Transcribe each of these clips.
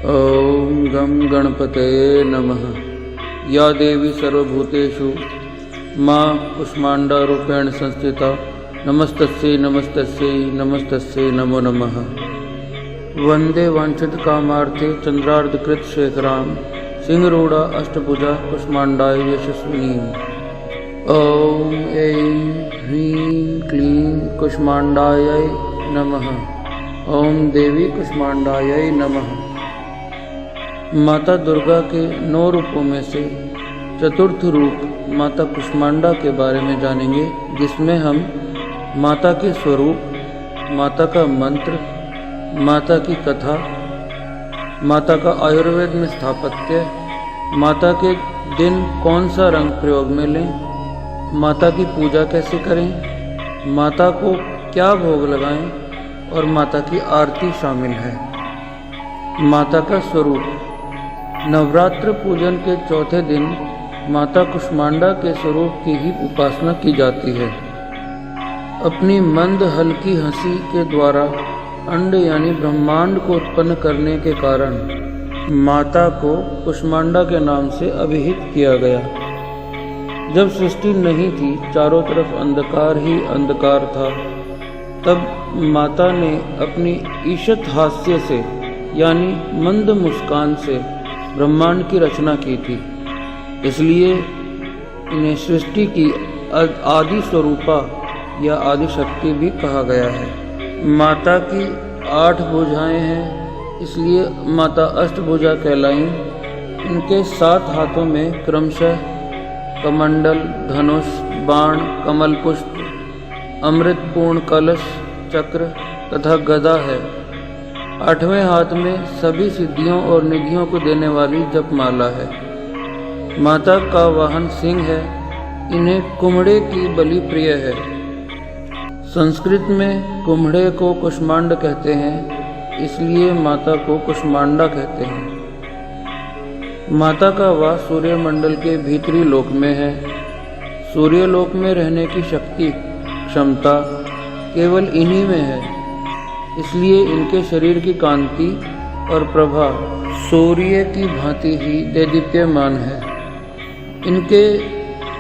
ॐ गं गणपतये नमः। या देवी सर्वभूतेषु मां कुष्माण्डारूपेण संस्थिता नमस्तस्यै नमस्तस्यै नमस्तस्यै नमो नमः। वंदे वाञ्छितकामार्थे चन्द्रार्धकृत शेखरां सिंहरूढा अष्टभुजा कुष्माण्डाय यशस्विनीम्। ॐ ऐं ह्रीं क्लीं कुष्माण्डायै नमः। ओम देवी कुष्माण्डायै नमः। माता दुर्गा के 9 रूपों में से चतुर्थ रूप माता कुष्माण्डा के बारे में जानेंगे, जिसमें हम माता के स्वरूप, माता का मंत्र, माता की कथा, माता का आयुर्वेद में स्थापत्य, माता के दिन कौन सा रंग प्रयोग में लें, माता की पूजा कैसे करें, माता को क्या भोग लगाएं और माता की आरती शामिल है। माता का स्वरूप। नवरात्र पूजन के चौथे दिन माता कुष्माण्डा के स्वरूप की ही उपासना की जाती है। अपनी मंद हल्की हंसी के द्वारा अंड यानी ब्रह्मांड को उत्पन्न करने के कारण माता को कुष्माण्डा के नाम से अभिहित किया गया। जब सृष्टि नहीं थी, चारों तरफ अंधकार ही अंधकार था, तब माता ने अपनी ईशत हास्य से यानी मंद मुस्कान से ब्रह्मांड की रचना की थी। इसलिए इन्हें सृष्टि की आदि स्वरूपा या आदि शक्ति भी कहा गया है। माता की 8 भुजाएं हैं, इसलिए माता अष्टभुजा कहलाईं। इनके 7 हाथों में क्रमशः कमंडल, धनुष, बाण, कमल पुष्प, अमृतपूर्ण कलश, चक्र तथा गदा है। 8वें हाथ में सभी सिद्धियों और निधियों को देने वाली जपमाला है। माता का वाहन सिंह है। इन्हें कुम्हड़े की बलि प्रिय है। संस्कृत में कुम्हड़े को कुष्मांड कहते हैं, इसलिए माता को कुष्माण्डा कहते हैं। माता का वास सूर्यमंडल के भीतरी लोक में है। सूर्यलोक में रहने की शक्ति, क्षमता केवल इन्हीं में है, इसलिए इनके शरीर की कांति और प्रभा सूर्य की भांति ही देदीप्यमान है। इनके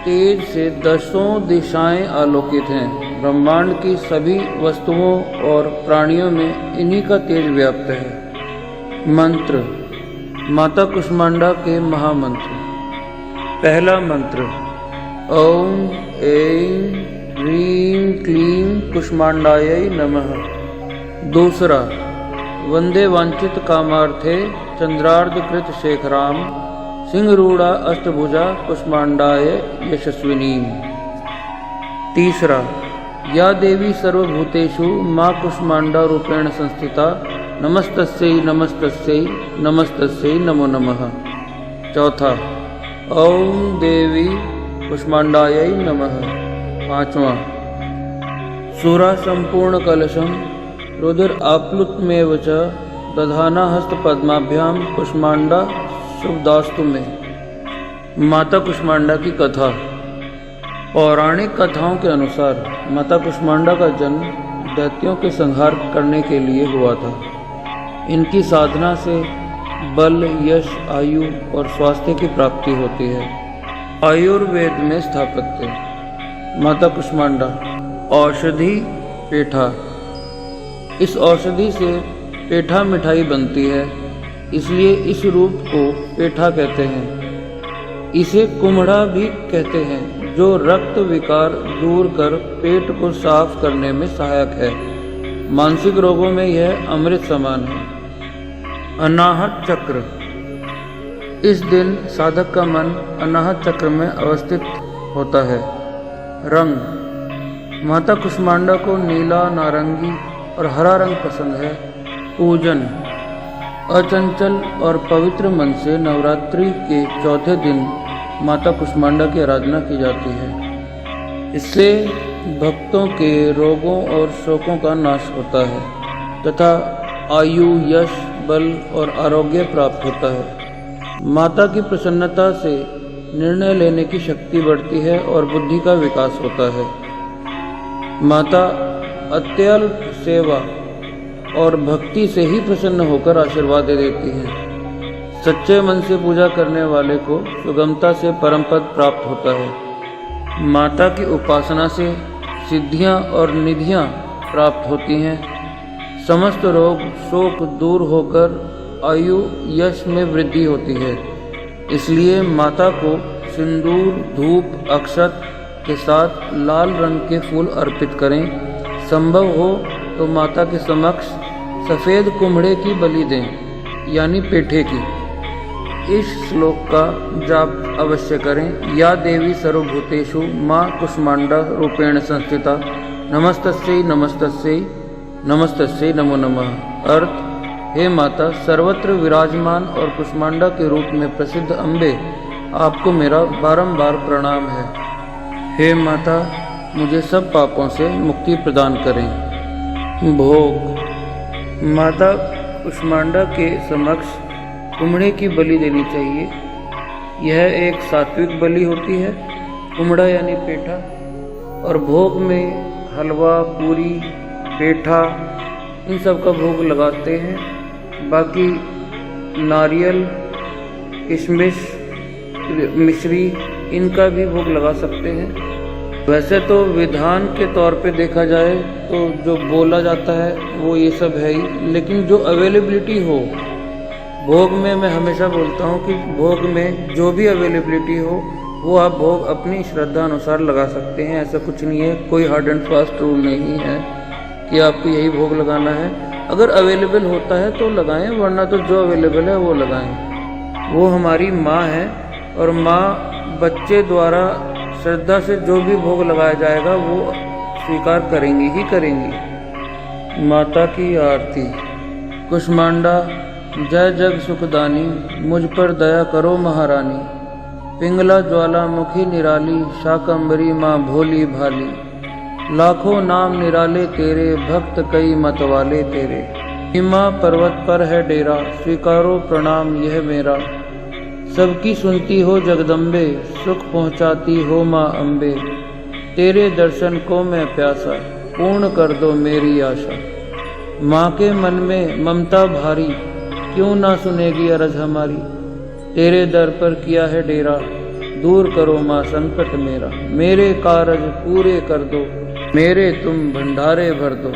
तेज से 10 दिशाएं आलोकित हैं। ब्रह्मांड की सभी वस्तुओं और प्राणियों में इन्हीं का तेज व्याप्त है। मंत्र। माता कुष्माण्डा के महामंत्र। पहला मंत्र ओम ऐं ह्रीं क्लीं कुष्माण्डायै नमः। दूसरा वंदे वांछित कामार्थे चंद्रार्धकृत शेखरां सिंहरूढा अष्टभुजा कुष्माण्डाय यशस्विनीम्। तीसरा या देवी सर्वभूतेषु मां कुष्माण्डा रूपेण संस्थिता नमस्तस्यै नमस्तस्यै नमस्तस्यै नमो नमः। चौथा ओम देवी कुष्माण्डायै नमः। पांचवा सुरा संपूर्ण कलशम रुधिर आप्लुतमेव च दधाना हस्त पद्माभ्याम कुष्माण्डा शुभदास्तु में। माता कुष्माण्डा की कथा। पौराणिक कथाओं के अनुसार माता कुष्माण्डा का जन्म दैत्यों के संहार करने के लिए हुआ था। इनकी साधना से बल, यश, आयु और स्वास्थ्य की प्राप्ति होती है। आयुर्वेद में स्थापत्य। माता कुष्माण्डा। औषधि पेठा। इस औषधि से पेठा मिठाई बनती है, इसलिए इस रूप को पेठा कहते हैं। इसे कुम्हड़ा भी कहते हैं, जो रक्त विकार दूर कर पेट को साफ करने में सहायक है। मानसिक रोगों में यह अमृत समान है। अनाहत चक्र। इस दिन साधक का मन अनाहत चक्र में अवस्थित होता है। रंग। माता कुष्माण्डा को नीला, नारंगी और हरा रंग पसंद है। पूजन। अचंचल और पवित्र मन से नवरात्रि के चौथे दिन माता कुष्माण्डा की आराधना की जाती है। इससे भक्तों के रोगों और शोकों का नाश होता है तथा आयु, यश, बल और आरोग्य प्राप्त होता है। माता की प्रसन्नता से निर्णय लेने की शक्ति बढ़ती है और बुद्धि का विकास होता है। माता अत्यल्प सेवा और भक्ति से ही प्रसन्न होकर आशीर्वाद दे देती हैं। सच्चे मन से पूजा करने वाले को सुगमता से परम पद प्राप्त होता है। माता की उपासना से सिद्धियां और निधियां प्राप्त होती हैं। समस्त रोग शोक दूर होकर आयु यश में वृद्धि होती है। इसलिए माता को सिंदूर धूप अक्षत के साथ लाल रंग के फूल अर्पित करें। संभव हो तो माता के समक्ष सफ़ेद कुम्हड़े की बलि दें, यानी पेठे की। इस श्लोक का जाप अवश्य करें। या देवी सर्वभूतेषु माँ कुष्मांडा रूपेण संस्थिता नमस्तस्यै नमस्तस्यै नमस्तस्यै नमो नमः। अर्थ: हे माता, सर्वत्र विराजमान और कुष्मांडा के रूप में प्रसिद्ध अम्बे, आपको मेरा बारंबार प्रणाम है। हे माता, मुझे सब पापों से मुक्ति प्रदान करें। भोग: माता कुष्मांडा के समक्ष कुम्हड़े की बलि देनी चाहिए। यह एक सात्विक बलि होती है। कुम्हड़ा यानी पेठा, और भोग में हलवा पूरी पेठा इन सब का भोग लगाते हैं। बाकी नारियल किशमिश मिश्री इनका भी भोग लगा सकते हैं। वैसे तो विधान के तौर पे देखा जाए तो जो बोला जाता है वो ये सब है ही, लेकिन जो अवेलेबिलिटी हो भोग में, मैं हमेशा बोलता हूँ कि भोग में जो भी अवेलेबिलिटी हो वो आप भोग अपनी श्रद्धा अनुसार लगा सकते हैं। ऐसा कुछ नहीं है, कोई हार्ड एंड फास्ट रूल नहीं है कि आपको यही भोग लगाना है। अगर अवेलेबल होता है तो लगाएं, वरना तो जो अवेलेबल है वो लगाएं। वो हमारी माँ है और माँ बच्चे द्वारा श्रद्धा से जो भी भोग लगाया जाएगा वो स्वीकार करेंगी ही करेंगी। माता की आरती। कुष्मांडा जय जग सुखदानी, मुझ पर दया करो महारानी। पिंगला ज्वालामुखी निराली, शाकंबरी माँ भोली भाली। लाखों नाम निराले तेरे, भक्त कई मतवाले तेरे। हिमा पर्वत पर है डेरा, स्वीकारो प्रणाम यह मेरा। सबकी सुनती हो जगदम्बे, सुख पहुँचाती हो माँ अम्बे। तेरे दर्शन को मैं प्यासा, पूर्ण कर दो मेरी आशा। माँ के मन में ममता भारी, क्यों ना सुनेगी अरज हमारी। तेरे दर पर किया है डेरा, दूर करो माँ संकट मेरा। मेरे कारज पूरे कर दो, मेरे तुम भंडारे भर दो।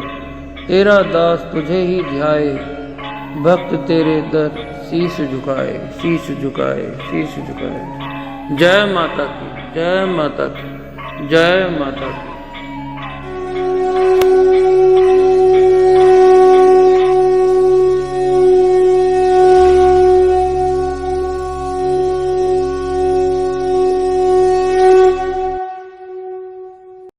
तेरा दास तुझे ही ध्याए, भक्त तेरे दर शीश झुकाए, शीश झुकाए, शीश झुकाए। जय माता की, जय माता की, जय माता की।